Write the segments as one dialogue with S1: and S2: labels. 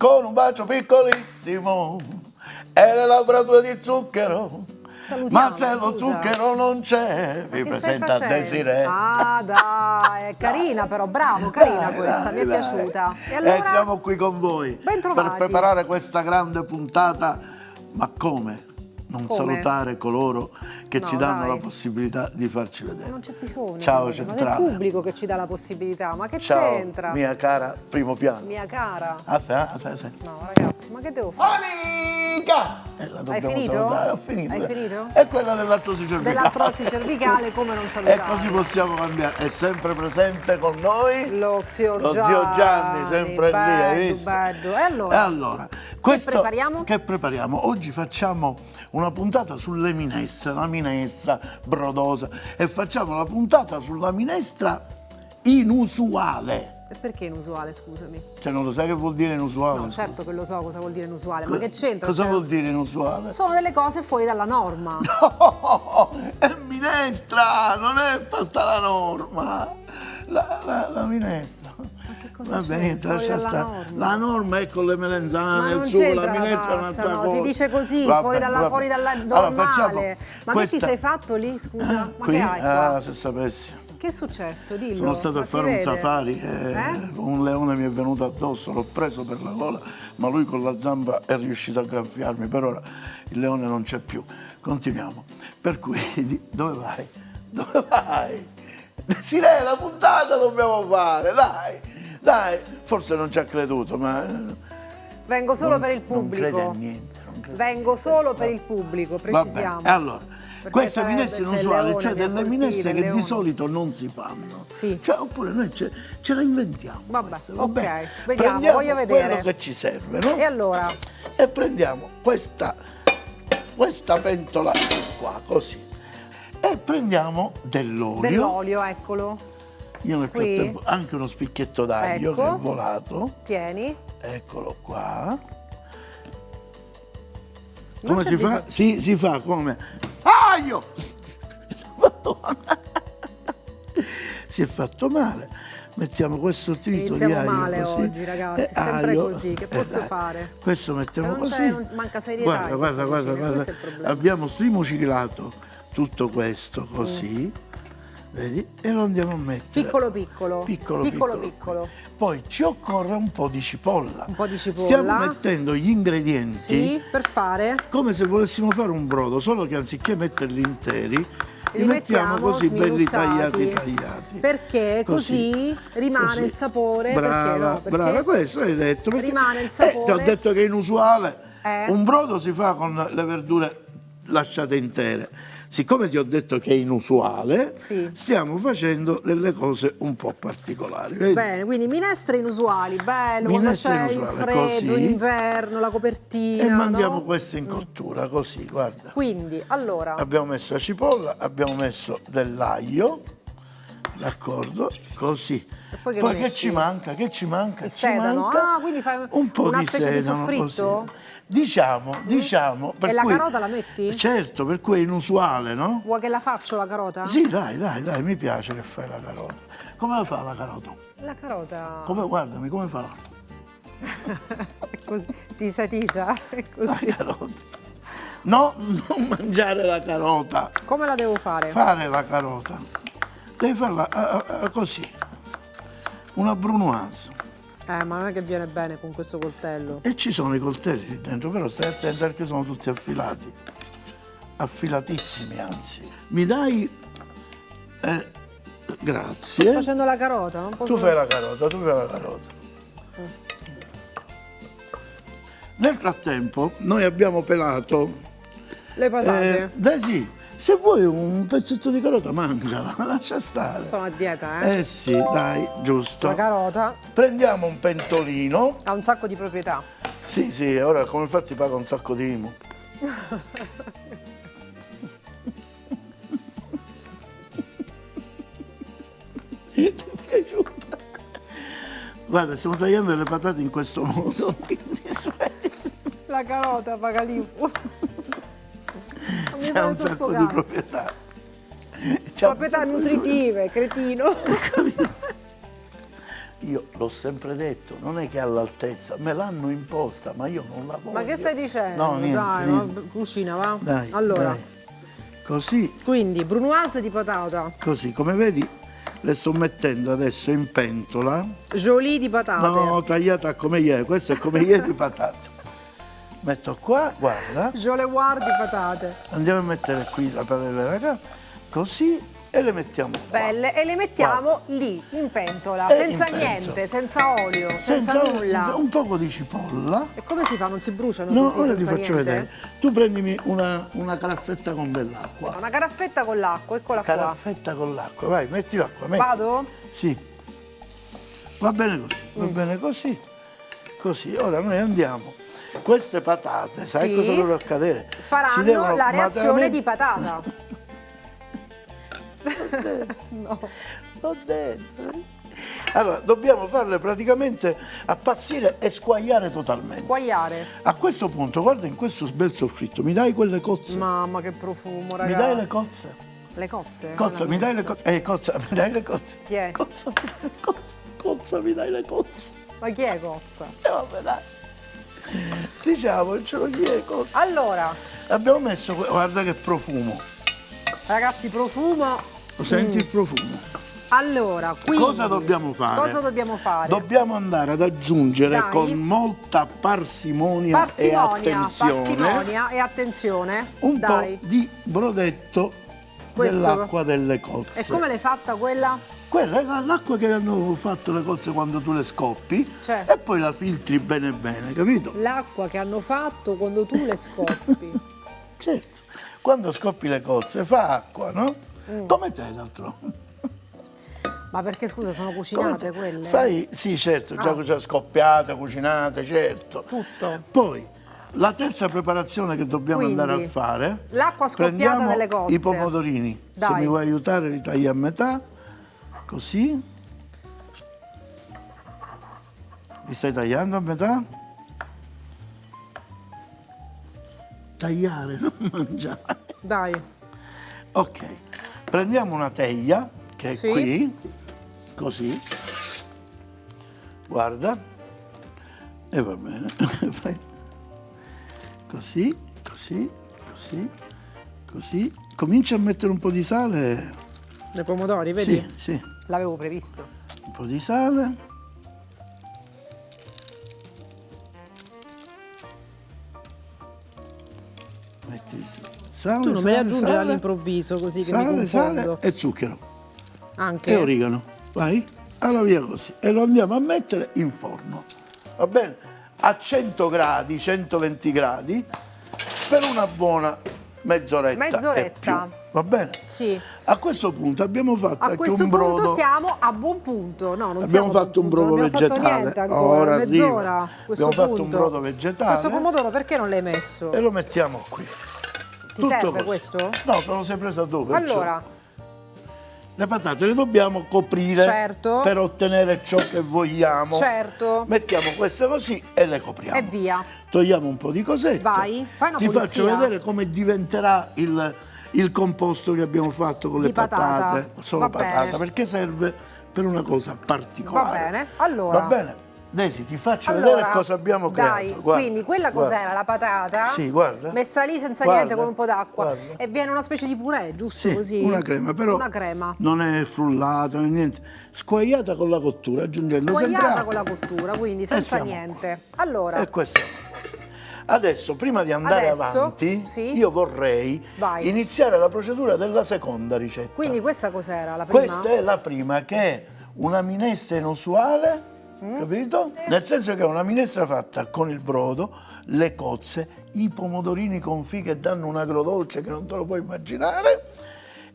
S1: con un bacio piccolissimo e le labbra tue di zucchero.
S2: Salutiamo,
S1: Ma se lo
S2: scusa.
S1: zucchero non c'è, vi
S2: Che stai
S1: presenta
S2: facendo?
S1: Desiree.
S2: Ah, dai, è carina però, bravo, carina
S1: Dai,
S2: questa,
S1: dai,
S2: mi è
S1: dai.
S2: piaciuta. E allora?
S1: Siamo qui con voi
S2: Bentrovati.
S1: per preparare questa grande puntata. Ma come? Non
S2: Come?
S1: salutare coloro che
S2: No,
S1: ci danno
S2: dai.
S1: la possibilità di farci vedere.
S2: Non c'è bisogno.
S1: Ciao
S2: Ma è
S1: Centrale.
S2: il pubblico che ci dà la possibilità, ma che
S1: Ciao,
S2: c'entra?
S1: mia cara primo piano.
S2: Mia cara.
S1: Aspetta.
S2: No, ragazzi, ma che devo fare?
S1: Monica! La dobbiamo
S2: finito?
S1: salutare. Ho finito.
S2: Hai finito?
S1: È quella dell'artrosi cervicale.
S2: Dell'artrosi cervicale, come non salutare?
S1: E così possiamo cambiare. È sempre presente con noi
S2: Lo zio
S1: Gianni, sempre lì, hai visto?
S2: bello.
S1: E allora, questo
S2: prepariamo?
S1: che prepariamo? Oggi facciamo una puntata sulle minestre, la minestra brodosa, e facciamo la puntata sulla minestra inusuale.
S2: E perché inusuale, scusami?
S1: Cioè non lo sai che vuol dire inusuale?
S2: No,
S1: scusa?
S2: certo che lo so cosa vuol dire inusuale, ma che c'entra?
S1: Cosa
S2: Cioè,
S1: vuol dire inusuale?
S2: sono delle cose fuori dalla norma.
S1: No, è minestra, non è pasta alla norma. La minestra.
S2: Ma che cosa
S1: Va bene,
S2: c'entra?
S1: niente,
S2: Fuori
S1: lascia
S2: dalla
S1: stare.
S2: norma.
S1: La norma è con le
S2: Ma
S1: melenzane,
S2: non
S1: il sugo, la
S2: c'entra la
S1: minestra è
S2: pasta,
S1: un'altra
S2: no,
S1: cosa.
S2: si dice così,
S1: Vabbè,
S2: fuori dalla
S1: vabbè.
S2: normale.
S1: Allora, facciamo
S2: Ma che ti
S1: questa-
S2: sei fatto lì, scusa? Ma
S1: Qui?
S2: che hai qua?
S1: Se sapessi.
S2: Che è successo? Dillo.
S1: Sono stato
S2: Ma
S1: a
S2: si
S1: fare un
S2: vede?
S1: safari, un leone mi è venuto addosso, l'ho preso per la gola, ma lui con la zampa è riuscito a graffiarmi. Per ora il leone non c'è più. Continuiamo. Per cui, dove vai? Dove vai? Desiree, la puntata dobbiamo fare, dai. Forse non ci ha creduto, ma...
S2: Vengo solo per il pubblico.
S1: Non crede a niente. Non crede.
S2: Vengo solo per il pubblico,
S1: Va bene,
S2: precisiamo.
S1: e allora,
S2: Perché
S1: queste
S2: sarebbe-
S1: minestre
S2: c'è il
S1: inusuali,
S2: leone,
S1: cioè
S2: mi ha
S1: delle
S2: colpito,
S1: minestre
S2: il
S1: che di
S2: leone.
S1: solito non si fanno.
S2: Sì.
S1: Cioè, oppure noi ce la inventiamo.
S2: Vabbè,
S1: queste, va
S2: ok,
S1: bene?
S2: vediamo,
S1: Prendiamo
S2: voglio vedere.
S1: quello che ci serve, no?
S2: E allora?
S1: E prendiamo questa pentola qua, così. E prendiamo dell'olio.
S2: Dell'olio, eccolo.
S1: Io nel
S2: Qui.
S1: frattempo anche uno spicchietto d'aglio
S2: Ecco.
S1: che è volato.
S2: Tieni.
S1: Eccolo qua.
S2: Non
S1: Come
S2: c'è
S1: si fa?
S2: bisogno-
S1: Si fa come? Aglio! Si è fatto male. Si è fatto male. Mettiamo questo trito di
S2: Iniziamo
S1: aglio
S2: male
S1: così.
S2: oggi, ragazzi,
S1: E
S2: è sempre
S1: aglio.
S2: così, che posso
S1: dai.
S2: fare?
S1: Questo mettiamo
S2: Non
S1: così.
S2: c'è- non- manca serietà in questa
S1: Guarda,
S2: cucina, questo è il problema.
S1: Abbiamo strimucilato tutto questo così. Vedi? E lo andiamo a mettere.
S2: Piccolo.
S1: Piccolo. Poi ci occorre un po' di cipolla.
S2: Un po' di cipolla.
S1: Stiamo mettendo gli ingredienti
S2: Sì, per fare.
S1: come se volessimo fare un brodo, solo che anziché metterli interi, li mettiamo
S2: mettiamo
S1: così belli
S2: sminuzzati.
S1: tagliati.
S2: Perché così rimane
S1: così.
S2: il sapore.
S1: Brava,
S2: perché no? Perché
S1: brava, questo hai detto. Perché,
S2: rimane il sapore.
S1: ti ho detto che è inusuale.
S2: Eh.
S1: Un brodo si fa con le verdure lasciate intere. Siccome ti ho detto che è inusuale,
S2: Sì.
S1: stiamo facendo delle cose un po' particolari. Vedi?
S2: Bene, quindi minestre inusuali, bello,
S1: Minestre
S2: quando c'è il
S1: inusuali,
S2: freddo,
S1: così.
S2: l'inverno, la copertina.
S1: E mandiamo
S2: no?
S1: queste in cottura, così, guarda.
S2: Quindi, allora,
S1: Abbiamo messo la cipolla, abbiamo messo dell'aglio, d'accordo? Così.
S2: E poi che
S1: che
S2: metti?
S1: ci manca? Che ci manca?
S2: Il
S1: Ci
S2: sedano?
S1: manca
S2: Ah, quindi fai
S1: un po'
S2: una
S1: di
S2: specie di
S1: sedano,
S2: soffritto?
S1: così. Diciamo. Per
S2: E la
S1: cui-
S2: carota la metti?
S1: Certo, per cui è inusuale, no?
S2: vuoi che la faccio la carota?
S1: Sì, dai, mi piace che fai la carota. Come la fa la carota?
S2: La carota.
S1: Guardami, come fa
S2: È così. Tisa. È
S1: la
S2: così.
S1: carota? No, non mangiare la carota.
S2: Come la devo fare?
S1: Fare la carota. Devi farla così. Una brunoise.
S2: Ma non è che viene bene con questo coltello.
S1: E ci sono i coltelli lì dentro, però stai attento perché sono tutti affilati. Affilatissimi, anzi. Mi dai... grazie.
S2: Sto facendo la carota, non posso...
S1: Tu fai la carota. Nel frattempo noi abbiamo pelato...
S2: Le patate.
S1: Dai, se vuoi un pezzetto di carota mangiala, lascia stare.
S2: Sono a dieta, eh?
S1: Eh sì, dai, giusto.
S2: La carota
S1: Prendiamo un pentolino.
S2: ha un sacco di proprietà.
S1: Sì, ora come infatti paga un sacco di IMU. Ti è piaciuta? Guarda, stiamo tagliando le patate in questo modo.
S2: La carota paga l'IMU.
S1: C'è un sacco di proprietà. C'ha un
S2: Proprietà
S1: sacco di
S2: nutritive, cretino.
S1: io l'ho sempre detto, non è che è all'altezza, me l'hanno imposta, ma io non la voglio.
S2: Ma che stai dicendo?
S1: No, niente,
S2: Dai,
S1: niente.
S2: no, cucina, va?
S1: Dai,
S2: Allora,
S1: dai. Così,
S2: quindi brunoise di patata,
S1: così, come vedi, le sto mettendo adesso in pentola.
S2: jolie di patate.
S1: No, tagliata come ieri, questo è come ieri di patate. Metto qua, guarda,
S2: Jolewar di patate.
S1: andiamo a mettere qui la padella ragazzi, così, e le mettiamo qua.
S2: Belle, e le mettiamo lì, in pentola,
S1: E
S2: senza
S1: in
S2: niente,
S1: pentola.
S2: senza olio, senza nulla.
S1: un poco di cipolla.
S2: E come si fa? Non si bruciano
S1: No,
S2: così,
S1: ora ti
S2: senza
S1: faccio
S2: niente?
S1: vedere. Tu prendimi una caraffetta con dell'acqua.
S2: Una caraffetta con l'acqua, eccola qua.
S1: Caraffetta con l'acqua, vai, metti l'acqua.
S2: Vado?
S1: Sì. Va bene così, va bene così. Così, ora noi andiamo. Queste patate, sai
S2: Sì.
S1: cosa dovrà accadere? Si
S2: Faranno
S1: devono
S2: la reazione
S1: materialmente-
S2: di patata. No.
S1: L'ho detto. Allora, dobbiamo farle praticamente appassire e squagliare totalmente.
S2: Squagliare.
S1: A questo punto, guarda in questo bel soffritto, mi dai quelle cozze?
S2: Mamma che profumo,
S1: Mi
S2: ragazzi.
S1: dai le cozze?
S2: Le cozze?
S1: Cozza, mi dai le cozze? Cozza, mi dai le cozze?
S2: Chi è?
S1: Cozza, cozza, mi dai le cozze?
S2: Ma chi è cozza?
S1: Vabbè, dai. Diciamocelo, chi è cozza?
S2: Allora,
S1: Abbiamo messo, guarda che profumo.
S2: ragazzi, profumo.
S1: Lo senti il profumo?
S2: Allora, quindi
S1: Cosa dobbiamo fare?
S2: Cosa dobbiamo fare?
S1: Dobbiamo andare ad aggiungere
S2: Dai.
S1: con molta parsimonia e attenzione
S2: parsimonia e attenzione.
S1: un
S2: Dai.
S1: po' di brodetto
S2: Questo-
S1: dell'acqua delle cozze.
S2: E come l'hai fatta quella?
S1: Quella è l'acqua che hanno fatto le cozze quando tu le scoppi
S2: Cioè.
S1: e poi la filtri bene bene, capito?
S2: L'acqua che hanno fatto quando tu le scoppi.
S1: Certo, quando scoppi le cozze fa acqua, no? Come te d'altronde.
S2: Ma perché scusa, sono
S1: Come
S2: cucinate
S1: te.
S2: quelle?
S1: Fai, sì, certo, già scoppiate, cucinate, certo.
S2: Tutto.
S1: Poi, la terza preparazione che dobbiamo
S2: Quindi,
S1: andare a fare,
S2: l'acqua scoppiata
S1: prendiamo
S2: delle cozze.
S1: i pomodorini. Se
S2: Dai.
S1: mi vuoi aiutare, li tagli a metà, così. Li stai tagliando a metà? Tagliare, non mangiare.
S2: Dai.
S1: Ok, prendiamo una teglia che è
S2: Sì.
S1: qui, così, guarda, e va bene, Fai così, così, così, così, comincia a mettere un po' di sale,
S2: Dei pomodori, vedi?
S1: sì, sì,
S2: L'avevo previsto.
S1: un po' di sale, metti sale,
S2: Tu non me li
S1: sale,
S2: aggiungere
S1: sale,
S2: all'improvviso così che mi
S1: sale, sale
S2: confondo.
S1: e zucchero.
S2: Anche.
S1: E origano, vai, allora via così e lo andiamo a mettere in forno, va bene? A 100 gradi, 120 gradi per una buona mezz'oretta.
S2: Mezz'oretta.
S1: e più, va bene?
S2: Sì.
S1: A questo punto abbiamo fatto
S2: A
S1: anche
S2: questo
S1: un
S2: punto
S1: brodo.
S2: siamo a buon punto. No, non
S1: Abbiamo
S2: siamo a buon
S1: fatto un
S2: punto,
S1: brodo
S2: non abbiamo
S1: vegetale.
S2: fatto niente ancora,
S1: Ora arrivo.
S2: mezz'ora. a questo
S1: Abbiamo fatto un
S2: punto.
S1: brodo vegetale.
S2: Questo pomodoro perché non l'hai messo?
S1: E lo mettiamo qui.
S2: Ti serve questo?
S1: No, te lo sei presa tu. perciò.
S2: Allora,
S1: Le patate le dobbiamo coprire
S2: Certo.
S1: per ottenere ciò che vogliamo.
S2: certo.
S1: Mettiamo queste così e le copriamo.
S2: E via.
S1: Togliamo un po' di cosette.
S2: Vai, fai una
S1: Ti
S2: pulizia.
S1: faccio vedere come diventerà il composto che abbiamo fatto con le
S2: Di patata.
S1: patate. Solo
S2: Va
S1: patata,
S2: bene.
S1: perché serve per una cosa particolare.
S2: Va bene, allora.
S1: Va bene. Desi, ti faccio
S2: Allora,
S1: vedere cosa abbiamo creato.
S2: Dai,
S1: Guarda,
S2: quindi quella
S1: guarda.
S2: cos'era? La patata?
S1: Sì, guarda.
S2: Messa lì senza
S1: Guarda,
S2: niente con un po' d'acqua.
S1: guarda.
S2: E viene una specie di purè, giusto
S1: Sì,
S2: così?
S1: una crema, però
S2: Una crema.
S1: non è frullata, non è niente. Squagliata con la cottura, aggiungendo sempre
S2: Squagliata
S1: acqua.
S2: con la cottura, quindi senza
S1: siamo
S2: niente. Allora,
S1: E questo. Adesso, prima di andare
S2: Adesso,
S1: avanti,
S2: sì.
S1: io vorrei
S2: Vai.
S1: iniziare la procedura della seconda ricetta.
S2: quindi questa cos'era? La prima?
S1: Questa è la prima, che è una minestra inusuale, capito? Nel senso che è una minestra fatta con il brodo, le cozze, i pomodorini confit che danno un agrodolce che non te lo puoi immaginare,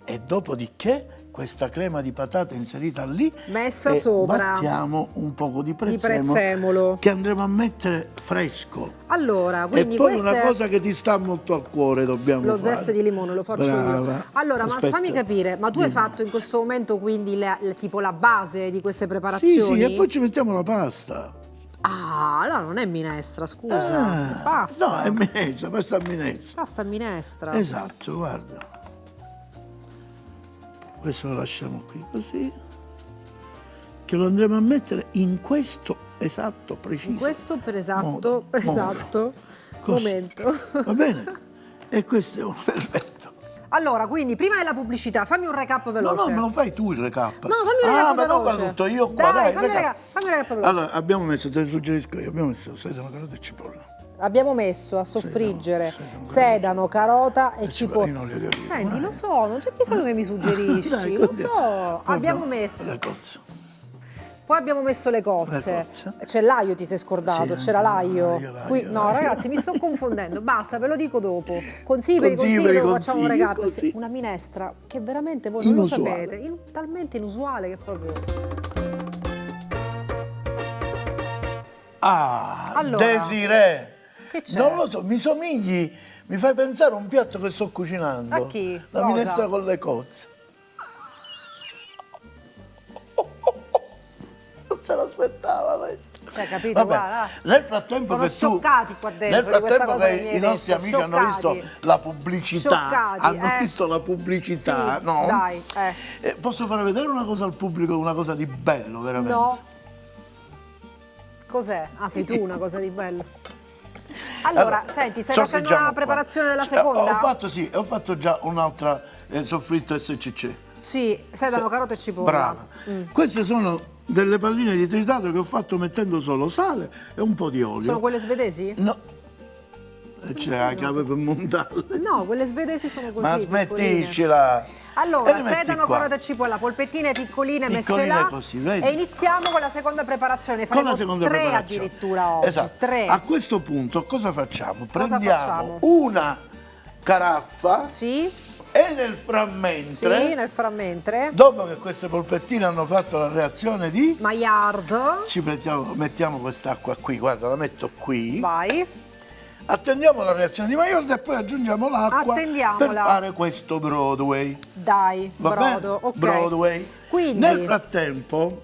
S1: e dopodiché questa crema di patate inserita lì
S2: Messa
S1: e
S2: sopra.
S1: battiamo un poco di
S2: prezzemolo.
S1: che andremo a mettere fresco.
S2: Allora, quindi
S1: e poi
S2: questa
S1: una
S2: è
S1: cosa che ti sta molto a cuore dobbiamo
S2: lo
S1: fare.
S2: zest di limone, lo faccio
S1: Brava.
S2: io. Allora,
S1: Aspetta.
S2: ma fammi capire, ma tu hai
S1: Dimmi.
S2: fatto in questo momento quindi tipo la base di queste
S1: Sì,
S2: preparazioni?
S1: sì, e poi ci mettiamo la pasta.
S2: Ah, allora non è minestra, scusa.
S1: Ah,
S2: Pasta.
S1: No, è minestra, questa è minestra.
S2: Pasta e minestra.
S1: Esatto, guarda. Questo lo lasciamo qui così. che lo andremo a mettere in questo esatto, preciso.
S2: In questo
S1: modo. Così.
S2: momento.
S1: Va bene? E questo è un perfetto.
S2: Allora, quindi, prima della pubblicità, fammi un recap
S1: No,
S2: veloce.
S1: no, me lo fai tu il recap.
S2: No, fammi un recap
S1: ma non
S2: veloce.
S1: vado tutto io qua, dai,
S2: fammi un recap veloce.
S1: Allora, abbiamo messo, te ne suggerisco io, abbiamo messo sedano, carota e cipolla.
S2: Abbiamo messo a soffriggere
S1: sedano,
S2: sedano, carota e cipolla.
S1: in olio di oliva.
S2: Senti, lo so, non c'è bisogno che mi suggerisci,
S1: Dai,
S2: lo
S1: così.
S2: so.
S1: Poi
S2: Abbiamo messo,
S1: le cozze.
S2: poi abbiamo messo le cozze.
S1: Le cozze.
S2: C'è l'aglio, ti sei scordato,
S1: Sì,
S2: c'era
S1: anche
S2: l'aglio. Qui, no,
S1: l'aglio.
S2: ragazzi, mi sto confondendo. Basta, ve lo dico dopo. Consigli per i
S1: Consigli
S2: consigli,
S1: per i
S2: dopo facciamo un
S1: consigli,
S2: recap.
S1: così.
S2: Sì, una minestra che veramente voi non lo
S1: Inusuale.
S2: sapete, talmente inusuale che proprio. Allora,
S1: Desiree.
S2: che c'è?
S1: Non lo so, mi somigli, mi fai pensare a un piatto che sto cucinando.
S2: A chi?
S1: La
S2: Cosa?
S1: minestra con le cozze. Non se l'aspettava questo.
S2: Hai capito?
S1: Vabbè,
S2: Guarda.
S1: nel frattempo
S2: Sono
S1: che tu,
S2: scioccati qua dentro
S1: nel
S2: di questa
S1: frattempo
S2: cosa
S1: che
S2: che mi hai
S1: i nostri
S2: detto,
S1: amici hanno visto
S2: scioccati.
S1: la pubblicità,
S2: Scioccati,
S1: hanno visto la pubblicità,
S2: Sì,
S1: no?
S2: dai,
S1: Posso fare vedere una cosa al pubblico, una cosa di bello, veramente?
S2: No. Cos'è? Ah, sei tu una cosa di bello. Allora, senti, stai facendo
S1: soffriggiamo
S2: la
S1: qua.
S2: preparazione della
S1: Sì,
S2: seconda?
S1: ho fatto già un'altra soffritto SCC.
S2: Sì, sedano, carota e cipolla.
S1: Brava. Queste sono delle palline di tritato che ho fatto mettendo solo sale e un po' di olio.
S2: Sono quelle svedesi?
S1: No. E c'è la chiave per montarle.
S2: No, quelle svedesi sono così.
S1: Ma
S2: piccoline.
S1: smetticela. E
S2: Allora,
S1: le metti
S2: sedano,
S1: qua.
S2: carota e cipolla, polpettine piccoline messe
S1: Piccoline
S2: là.
S1: così, vedi?
S2: E iniziamo con la seconda preparazione.
S1: Con
S2: Faremo
S1: la seconda
S2: tre
S1: preparazione.
S2: addirittura oggi.
S1: Esatto.
S2: Tre.
S1: A questo punto cosa facciamo?
S2: Cosa
S1: Prendiamo
S2: facciamo?
S1: una caraffa
S2: Sì,
S1: e nel frammentre,
S2: sì, nel frammentre.
S1: dopo che queste polpettine hanno fatto la reazione di...
S2: Maillard.
S1: Ci mettiamo quest'acqua qui, guarda, la metto qui.
S2: Vai.
S1: Attendiamo la reazione di Maillard e poi aggiungiamo l'acqua per
S2: Attendiamola.
S1: fare questo Broadway.
S2: Dai,
S1: Va
S2: brodo,
S1: bene?
S2: ok.
S1: Broadway.
S2: Quindi,
S1: Nel frattempo,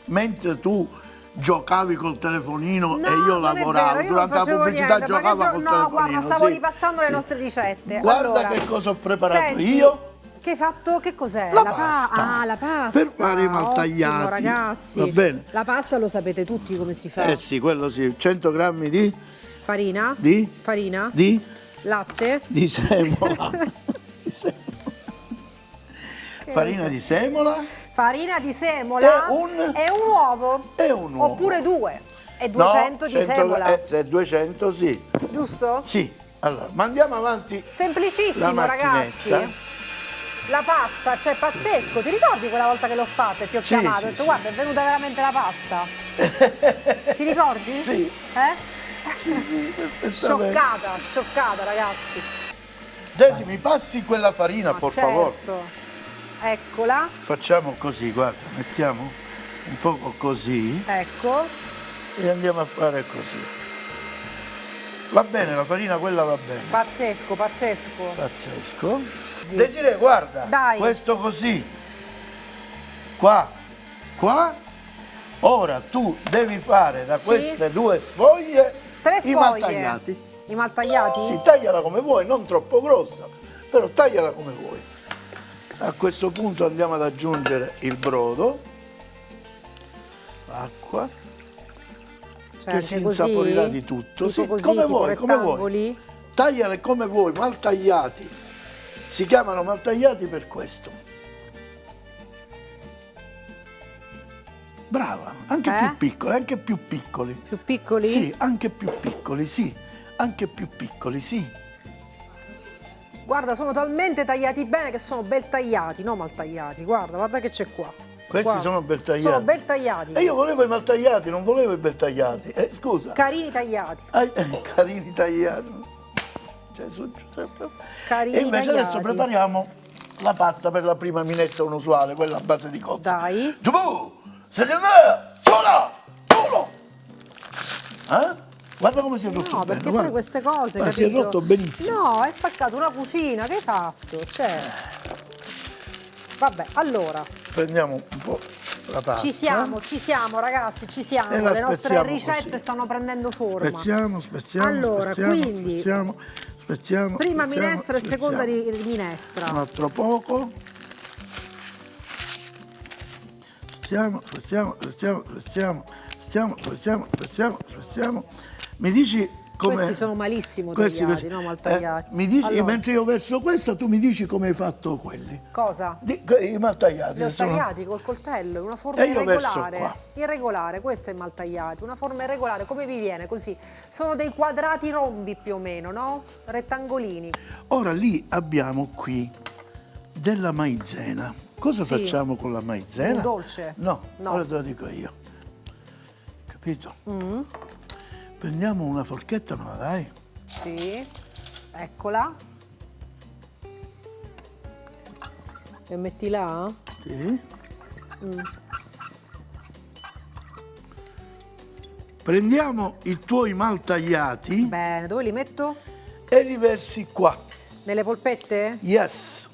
S1: mentre tu giocavi col telefonino
S2: no,
S1: e io
S2: non è
S1: lavoravo,
S2: vero, io
S1: durante
S2: non
S1: la
S2: facevo
S1: pubblicità
S2: niente,
S1: giocava
S2: perché
S1: col
S2: no,
S1: telefonino.
S2: guarda, stavo
S1: sì,
S2: ripassando le
S1: sì.
S2: nostre ricette.
S1: Guarda
S2: Allora,
S1: che cosa ho preparato
S2: senti,
S1: io.
S2: Che hai fatto? Che cos'è?
S1: La pasta.
S2: Ah, la pasta.
S1: Per fare i maltagliati.
S2: Ottimo, ragazzi.
S1: Va bene.
S2: La pasta lo sapete tutti come si fa.
S1: Eh sì, quello sì, 100 grammi di
S2: Farina?
S1: Di?
S2: Farina?
S1: semola.
S2: Latte?
S1: Di semola. Farina di semola
S2: Farina di semola
S1: e
S2: un uovo.
S1: e un uovo.
S2: Oppure due. E 200
S1: No,
S2: di semola.
S1: se 200 sì.
S2: Giusto?
S1: Sì. Allora, mandiamo avanti.
S2: Semplicissimo,
S1: La
S2: ragazzi.
S1: macchinetta.
S2: La pasta, cioè pazzesco. Ti ricordi quella volta che l'ho fatta e ti ho
S1: Sì,
S2: chiamato?
S1: sì,
S2: Ho detto,
S1: sì.
S2: guarda, è venuta veramente la pasta. Ti ricordi?
S1: Sì. Sì, perfettamente.
S2: Scioccata, ragazzi.
S1: Desi, mi passi quella farina,
S2: Ma
S1: per
S2: certo.
S1: favore?
S2: Eccola,
S1: Facciamo così, guarda, mettiamo un poco così
S2: ecco.
S1: e andiamo a fare così. Va bene, la farina quella va bene.
S2: Pazzesco, pazzesco.
S1: Pazzesco.
S2: Sì.
S1: Desiree, guarda,
S2: Dai.
S1: questo così. Qua. Ora tu devi fare da
S2: Sì.
S1: queste due sfoglie
S2: Tre
S1: i
S2: sfoglie.
S1: maltagliati.
S2: I maltagliati?
S1: Sì, tagliala come vuoi, non troppo grossa, però tagliala come vuoi. A questo punto andiamo ad aggiungere il brodo, l'acqua,
S2: Cioè,
S1: che si
S2: anche così?
S1: insaporirà di tutto.
S2: Tipo
S1: Sì,
S2: così,
S1: come
S2: tipo
S1: vuoi, come vuoi.
S2: rettangoli?
S1: Tagliale come vuoi, maltagliati. Si chiamano maltagliati per questo. Brava, anche più piccoli, anche più piccoli.
S2: Più piccoli?
S1: Sì, anche più piccoli, sì. Anche più piccoli, sì.
S2: Guarda, sono talmente tagliati bene che sono bel tagliati, no maltagliati. Guarda che c'è qua.
S1: Questi
S2: Guarda.
S1: sono bel tagliati.
S2: Sono bel tagliati.
S1: E io
S2: questi.
S1: volevo i maltagliati, non volevo i bel tagliati. Scusa.
S2: Carini tagliati.
S1: Carini tagliati. Gesù Giuseppe.
S2: Carini
S1: E invece
S2: tagliati.
S1: adesso prepariamo la pasta per la prima minestra unusuale, quella a base di cozze.
S2: Dai.
S1: Giù! Secondo me! Solo! Eh? Guarda come si è rotto
S2: No,
S1: bene,
S2: perché
S1: guarda.
S2: fare queste cose,
S1: Ma si è
S2: capito?
S1: rotto benissimo.
S2: No, hai spaccato una cucina, che hai fatto? Cioè. Vabbè, allora,
S1: Prendiamo un po' la pasta.
S2: ci siamo ragazzi, ci siamo.
S1: E la
S2: Le nostre
S1: spezziamo
S2: ricette
S1: così.
S2: stanno prendendo forma.
S1: Spezziamo.
S2: Allora, quindi,
S1: Spezziamo.
S2: prima
S1: spezziamo,
S2: minestra e seconda
S1: spezziamo.
S2: minestra.
S1: Un altro poco. Spezziamo. Mi dici come...
S2: Questi sono malissimo
S1: questi,
S2: tagliati,
S1: questi.
S2: no? Mal tagliati.
S1: Mi dici,
S2: Allora,
S1: mentre io verso questa, tu mi dici come hai fatto quelli.
S2: cosa?
S1: I mal tagliati.
S2: Li ho
S1: sono-
S2: tagliati col coltello, una forma
S1: E io verso
S2: irregolare.
S1: qua.
S2: Irregolare, questo è mal tagliato, una forma irregolare, come vi viene così? Sono dei quadrati rombi più o meno, no? Rettangolini.
S1: Ora lì abbiamo qui della maizena. Cosa
S2: Sì.
S1: facciamo con la maizena?
S2: Un dolce?
S1: No,
S2: No.
S1: ora te lo dico io. Capito? Prendiamo una forchetta, me la dai?
S2: Sì, eccola. E metti là?
S1: Sì. Prendiamo i tuoi mal tagliati
S2: Bene, dove li metto?
S1: e li versi qua.
S2: Nelle polpette?
S1: Yes.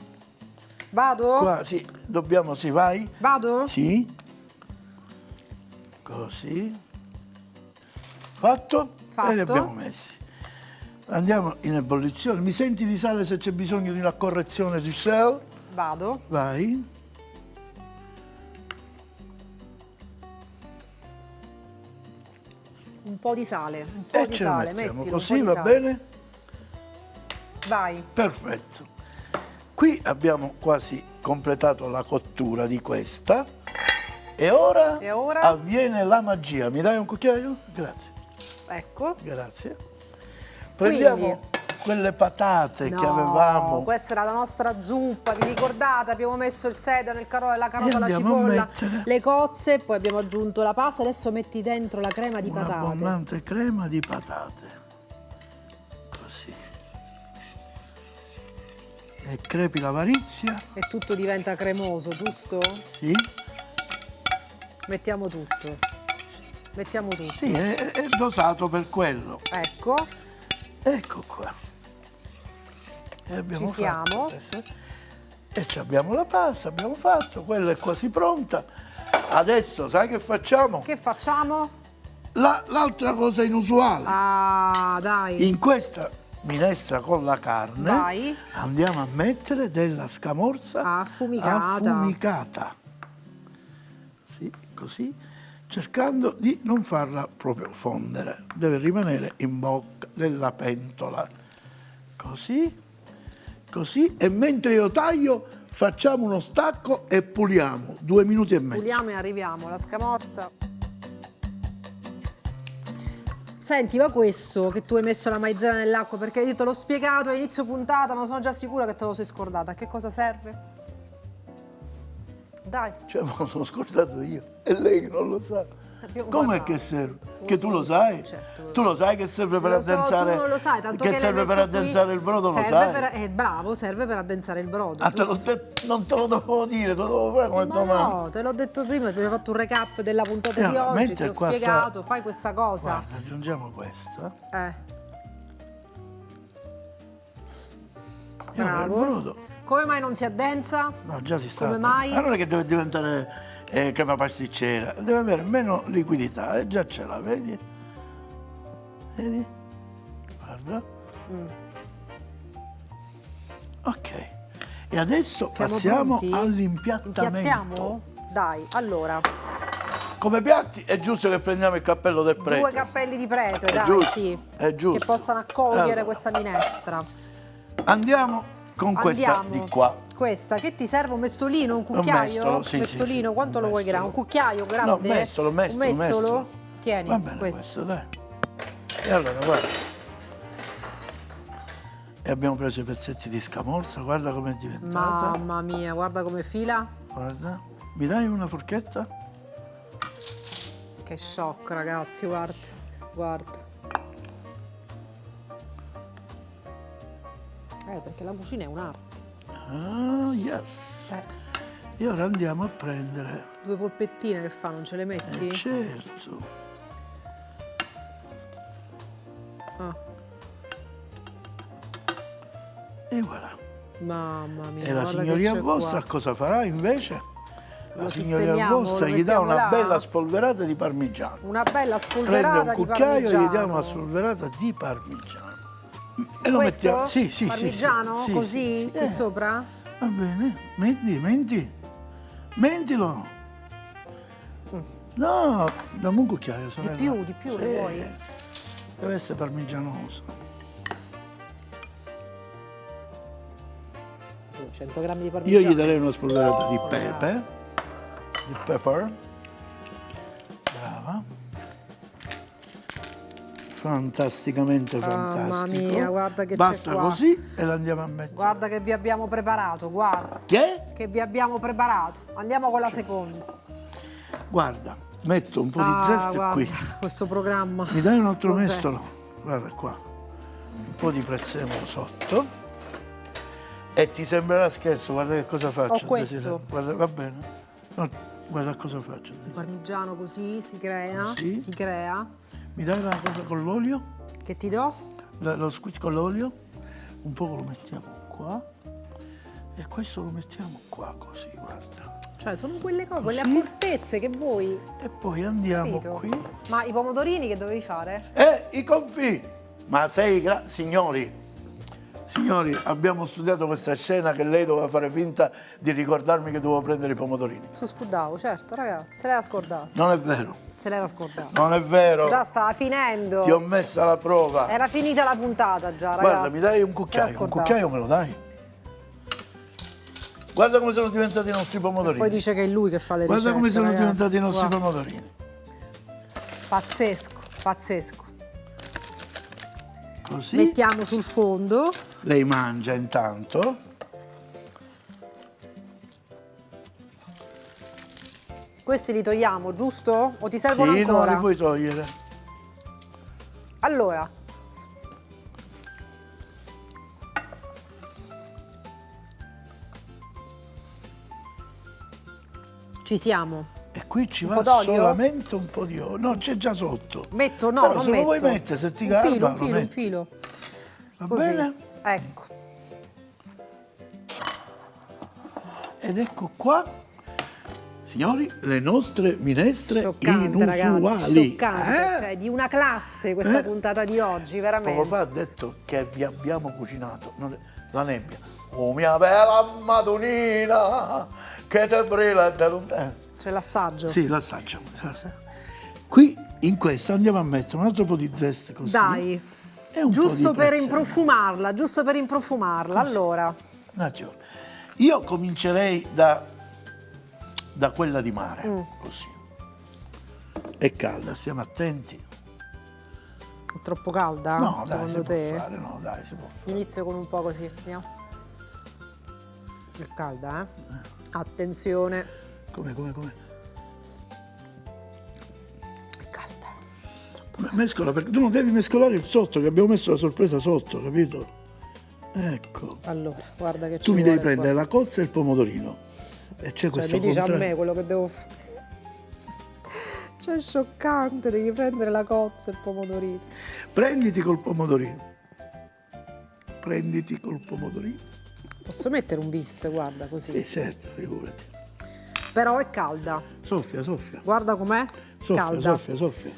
S2: Vado?
S1: Qua, sì, dobbiamo, sì, vai.
S2: Vado?
S1: Sì. Così. Fatto?
S2: Fatto.
S1: E li abbiamo messi. Andiamo in ebollizione. Mi senti di sale se c'è bisogno di una correzione di sel?
S2: Vado.
S1: Vai.
S2: Un po' di sale, un po'
S1: E
S2: di
S1: ce la
S2: sale,
S1: mettiamo
S2: mettilo,
S1: così,
S2: un po'
S1: va
S2: di sale.
S1: bene?
S2: Vai.
S1: Perfetto. Qui abbiamo quasi completato la cottura di questa. E ora,
S2: E ora?
S1: avviene la magia. Mi dai un cucchiaio? Grazie.
S2: Ecco.
S1: Grazie. Prendiamo quelle patate che avevamo.
S2: Questa era la nostra zuppa, vi ricordate? Abbiamo messo il sedano, la carota, la
S1: andiamo a
S2: cipolla,
S1: mettere
S2: le cozze, poi abbiamo aggiunto la pasta, adesso metti dentro la crema di patate.
S1: Un'abbondante crema di patate. Così. E crepi l'avarizia.
S2: E tutto diventa cremoso, giusto?
S1: Sì.
S2: Mettiamo tutto. Mettiamo tutto.
S1: Sì, è dosato per quello.
S2: Ecco,
S1: Ecco qua. E abbiamo
S2: Ci siamo.
S1: fatto. E ci abbiamo la pasta, abbiamo fatto, quella è quasi pronta. Adesso sai che facciamo?
S2: che facciamo?
S1: L'altra cosa inusuale.
S2: Ah, dai.
S1: In questa minestra con la carne
S2: Vai.
S1: andiamo a mettere della scamorza
S2: Affumicata.
S1: affumicata. Sì, così, cercando di non farla proprio fondere. Deve rimanere in bocca della pentola. Così, così. E mentre io taglio facciamo uno stacco e puliamo. 2 minuti e mezzo.
S2: Puliamo e arriviamo, la scamorza. Senti, ma questo che tu hai messo la maizena nell'acqua, perché io te l'ho spiegato a inizio puntata, ma sono già sicura che te lo sei scordata. A che cosa serve? Dai.
S1: Cioè, me lo sono scordato io. E lei che non lo sa.
S2: Abbiamo
S1: Com'è
S2: parlato.
S1: che serve?
S2: Lo
S1: Che
S2: so,
S1: tu lo
S2: lo so,
S1: sai?
S2: certo.
S1: Tu lo sai che serve per
S2: Lo so,
S1: addensare?
S2: tu non lo sai, tanto
S1: che
S2: che
S1: serve
S2: l'hai
S1: per
S2: messo qui.
S1: addensare il brodo, lo
S2: Serve
S1: sai?
S2: bravo, serve per addensare il brodo.
S1: Ah, non te lo dovevo dire, te lo dovevo fare come
S2: Ma
S1: domani.
S2: no, te l'ho detto prima, ti abbiamo fatto un recap della puntata di
S1: allora,
S2: oggi,
S1: mentre
S2: ti ho
S1: qua sta-
S2: spiegato, fai questa cosa.
S1: Guarda, aggiungiamo questo.
S2: Eh,
S1: E ora il
S2: bravo.
S1: brodo.
S2: Come mai non si addensa?
S1: No, già si sta.
S2: Come mai?
S1: Ma non è che deve diventare crema pasticcera, deve avere meno liquidità, e già ce l'ha, vedi? Vedi? Guarda. Ok. E adesso
S2: Siamo
S1: passiamo
S2: pronti?
S1: all'impiattamento.
S2: Impiattiamo? Dai, allora,
S1: Come piatti è giusto che prendiamo il cappello del prete.
S2: 2 cappelli di prete,
S1: È
S2: dai,
S1: giusto,
S2: sì.
S1: è giusto.
S2: Che possano accogliere
S1: Allora.
S2: questa minestra.
S1: Andiamo con questa
S2: Andiamo.
S1: di qua.
S2: Questa, che ti serve? Un mestolino, un cucchiaio?
S1: mestolo, sì,
S2: mestolino,
S1: sì,
S2: quanto
S1: un
S2: lo vuoi grande?
S1: mestolo.
S2: Un cucchiaio grande?
S1: No, mestolo.
S2: Un mestolo? Tieni,
S1: Va bene
S2: questo.
S1: dai. E allora, guarda. E abbiamo preso i pezzetti di scamorza, guarda com'è diventata.
S2: Mamma mia, guarda come fila.
S1: Guarda. Mi dai una forchetta?
S2: Che shock, ragazzi, guarda. Guarda. Perché la cucina è un'arte.
S1: Ah, yes. E ora andiamo a prendere.
S2: 2 polpettine che fa, non ce le metti?
S1: Certo.
S2: Ah,
S1: E voilà.
S2: mamma mia.
S1: E la
S2: guarda che
S1: signoria
S2: c'è
S1: vostra
S2: qua.
S1: cosa farà invece? La
S2: Lo
S1: signoria
S2: sistemiamo,
S1: vostra
S2: lo
S1: gli dà una
S2: mettiamo là?
S1: bella spolverata di parmigiano.
S2: Una bella
S1: Prende
S2: spolverata
S1: un
S2: di
S1: cucchiaio e
S2: parmigiano.
S1: gli diamo una spolverata di parmigiano. E lo
S2: Questo?
S1: mettiamo. Sì, sì,
S2: Parmigiano?
S1: sì, sì,
S2: Così?
S1: sì, sì.
S2: Qui sopra?
S1: Va bene, mentilo. No, dammi un cucchiaio, sorella.
S2: Di più, ne vuoi?
S1: Deve essere parmigianoso.
S2: Su, 100 grammi di
S1: Io
S2: parmigiano.
S1: gli darei una spolverata di pepe. Di pepper. Brava. Fantasticamente fantastico.
S2: Mamma mia, guarda che
S1: basta
S2: c'è qua.
S1: così e la andiamo a mettere.
S2: Guarda che vi abbiamo preparato, guarda.
S1: Che?
S2: Che vi abbiamo preparato. Andiamo con la seconda.
S1: Guarda, metto un po' di zeste
S2: guarda,
S1: qui.
S2: questo programma.
S1: Mi dai un altro
S2: Lo
S1: mestolo?
S2: zest.
S1: Guarda qua. Un po' di prezzemolo sotto. E ti sembrerà scherzo, guarda che cosa faccio.
S2: Ho questo.
S1: Desiderio. Guarda, va bene. No, guarda cosa faccio.
S2: Il parmigiano così si crea.
S1: Così.
S2: Si crea.
S1: Mi dai la cosa con l'olio?
S2: Che ti do?
S1: Lo squeeze con l'olio? Un po' lo mettiamo qua. E questo lo mettiamo qua così, guarda.
S2: Cioè, sono quelle cose, quelle
S1: Così.
S2: accortezze che voi.
S1: E poi andiamo
S2: Capito?
S1: qui.
S2: Ma i pomodorini che dovevi fare?
S1: I confì! Ma Signori, abbiamo studiato questa scena che lei doveva fare finta di ricordarmi che dovevo prendere i pomodorini.
S2: Su scudavo, certo, ragazzi, se l'era scordato.
S1: Non è vero,
S2: Se l'era scordato.
S1: non è vero.
S2: Già stava finendo.
S1: Ti ho messa alla prova.
S2: Era finita la puntata già, ragazzi.
S1: Guarda, mi dai un
S2: Se l'era
S1: cucchiaio, un
S2: scordato.
S1: cucchiaio me lo dai? Guarda come sono diventati i nostri pomodorini.
S2: Poi dice che è lui che fa le
S1: Guarda
S2: ricette,
S1: come sono
S2: ragazzi.
S1: diventati i nostri
S2: Guarda.
S1: pomodorini.
S2: Pazzesco, pazzesco.
S1: Così.
S2: Mettiamo sul fondo.
S1: Lei mangia intanto.
S2: Questi li togliamo, giusto? O ti servono
S1: Sì, no,
S2: ancora?
S1: li puoi togliere.
S2: Allora. Ci siamo.
S1: E qui ci
S2: Un
S1: va
S2: po' d'olio?
S1: solamente un po' di olio. No, c'è già sotto.
S2: Metto, no,
S1: Però
S2: non
S1: se
S2: metto.
S1: lo vuoi mettere, se ti
S2: un
S1: garba,
S2: filo,
S1: lo
S2: un filo, un
S1: metti.
S2: filo.
S1: Va
S2: Così.
S1: bene?
S2: Ecco.
S1: Ed ecco qua, signori, le nostre minestre
S2: Scioccante, ragazzi,
S1: inusuali.
S2: scioccante. Cioè, di una classe questa puntata di oggi, veramente.
S1: Poco fa ha detto che vi abbiamo cucinato la nebbia. Oh mia bella Madonnina, che te brilla da lontano.
S2: C'è l'assaggio.
S1: Sì, l'assaggiamo. Qui in questo andiamo a mettere un altro po' di zest così.
S2: Dai,
S1: E un
S2: giusto
S1: po' di
S2: per
S1: prezzemolo.
S2: improfumarla, giusto per improfumarla. Allora,
S1: Nacho, io comincerei da quella di mare, così. È calda, stiamo attenti.
S2: è troppo calda?
S1: No, dai,
S2: secondo
S1: si
S2: te?
S1: può fare, no, dai, si può fare.
S2: Inizio con un po' così, vediamo. È calda, eh? Attenzione.
S1: Come?
S2: È calda.
S1: Mescola, perché tu non devi mescolare il sotto, che abbiamo messo la sorpresa sotto, capito? Ecco.
S2: Allora, guarda che ci
S1: Tu mi devi
S2: vuole
S1: prendere
S2: qua.
S1: la cozza e il pomodorino. E c'è
S2: Cioè,
S1: questo
S2: mi dice a
S1: contrario.
S2: me quello che devo fare. Cioè, è scioccante, devi prendere la cozza e il pomodorino.
S1: Prenditi col pomodorino.
S2: Posso mettere un bis, guarda, così.
S1: Sì, certo, figurati.
S2: Però è calda.
S1: Soffia.
S2: Guarda com'è. Calda.
S1: Soffia.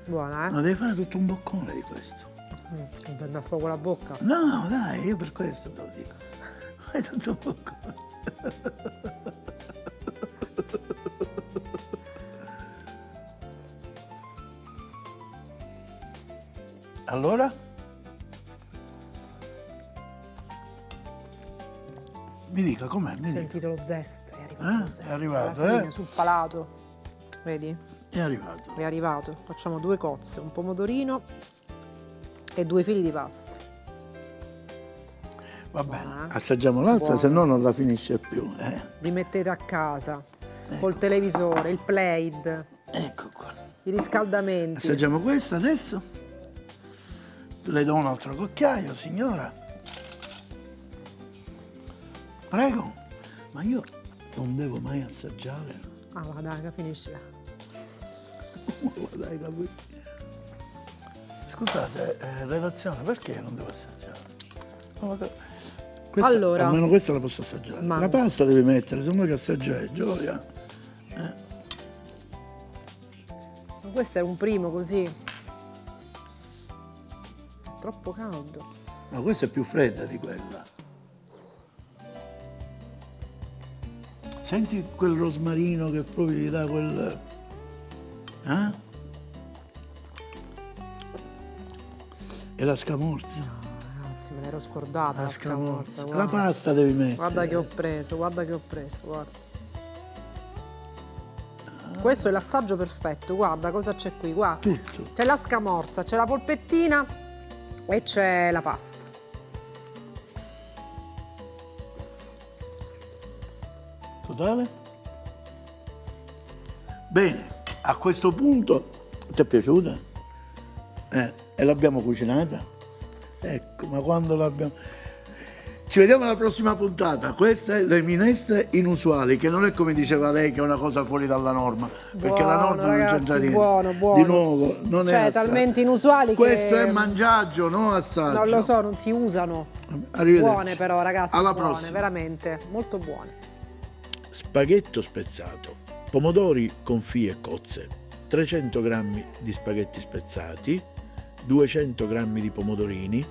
S2: Buona,
S1: No, devi fare tutto un boccone di questo.
S2: Mi prende a fuoco la bocca.
S1: No, dai, io per questo te lo dico. Fai tutto un boccone. Allora? Mi dica com'è, mi dica.
S2: Sentite lo zest, è arrivato lo zest.
S1: È arrivato,
S2: alla fine,
S1: eh?
S2: sul palato. Vedi?
S1: È arrivato.
S2: È arrivato. Facciamo 2 cozze, un pomodorino e 2 fili di pasta.
S1: Va bene,
S2: Buona.
S1: assaggiamo l'altra,
S2: Buona.
S1: se no non la finisce più.
S2: Li mettete a casa col televisore, il plaid,
S1: Ecco qua.
S2: i riscaldamenti.
S1: Assaggiamo questa adesso. Le do un altro cucchiaio, signora. Prego. Ma io non devo mai assaggiare.
S2: Ah, ma dai, finiscila.
S1: Dai, capito? Scusate, redazione, perché non devo assaggiare? No, questa,
S2: Allora.
S1: almeno questa la posso assaggiare.
S2: Ma-
S1: La pasta devi mettere, se no che assaggiare, gioia.
S2: Ma questo è un primo così. È troppo caldo.
S1: Ma questa è più fredda di quella. Senti quel rosmarino che proprio gli dà quel... Eh? E la scamorza.
S2: Ragazzi, me l'ero scordata la scamorza.
S1: La pasta devi mettere.
S2: Guarda che ho preso, guarda. Questo è l'assaggio perfetto, guarda cosa c'è qui, guarda.
S1: Tutto.
S2: C'è la scamorza, c'è la polpettina e c'è la pasta.
S1: Totale? Bene, a questo punto ti è piaciuta? E l'abbiamo cucinata? Ecco, ma quando l'abbiamo... Ci vediamo alla prossima puntata. Queste sono le minestre inusuali, che non è come diceva lei, che è una cosa fuori dalla norma, perché la norma
S2: ragazzi,
S1: non c'entra niente.
S2: Buono.
S1: Di nuovo, non
S2: cioè,
S1: è assaggio.
S2: talmente inusuali
S1: Questo
S2: che...
S1: è mangiaggio, non assaggio.
S2: Non lo so, non si usano.
S1: Arrivederci.
S2: Buone però, ragazzi,
S1: alla
S2: buone,
S1: prossima.
S2: veramente, molto buone.
S3: Spaghetto spezzato, pomodori confit e cozze, 300 g di spaghetti spezzati, 200 g di pomodorini,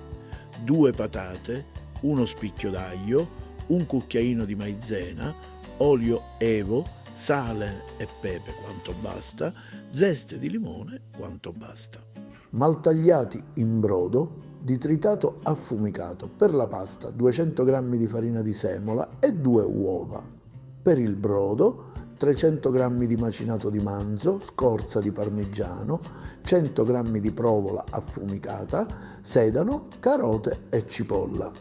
S3: 2 patate, uno spicchio d'aglio, un cucchiaino di maizena, olio Evo, sale e pepe quanto basta, zeste di limone quanto basta. Maltagliati in brodo di tritato affumicato, per la pasta 200 g di farina di semola e 2 uova. Per il brodo 300 g di macinato di manzo, scorza di parmigiano, 100 g di provola affumicata, sedano, carote e cipolla.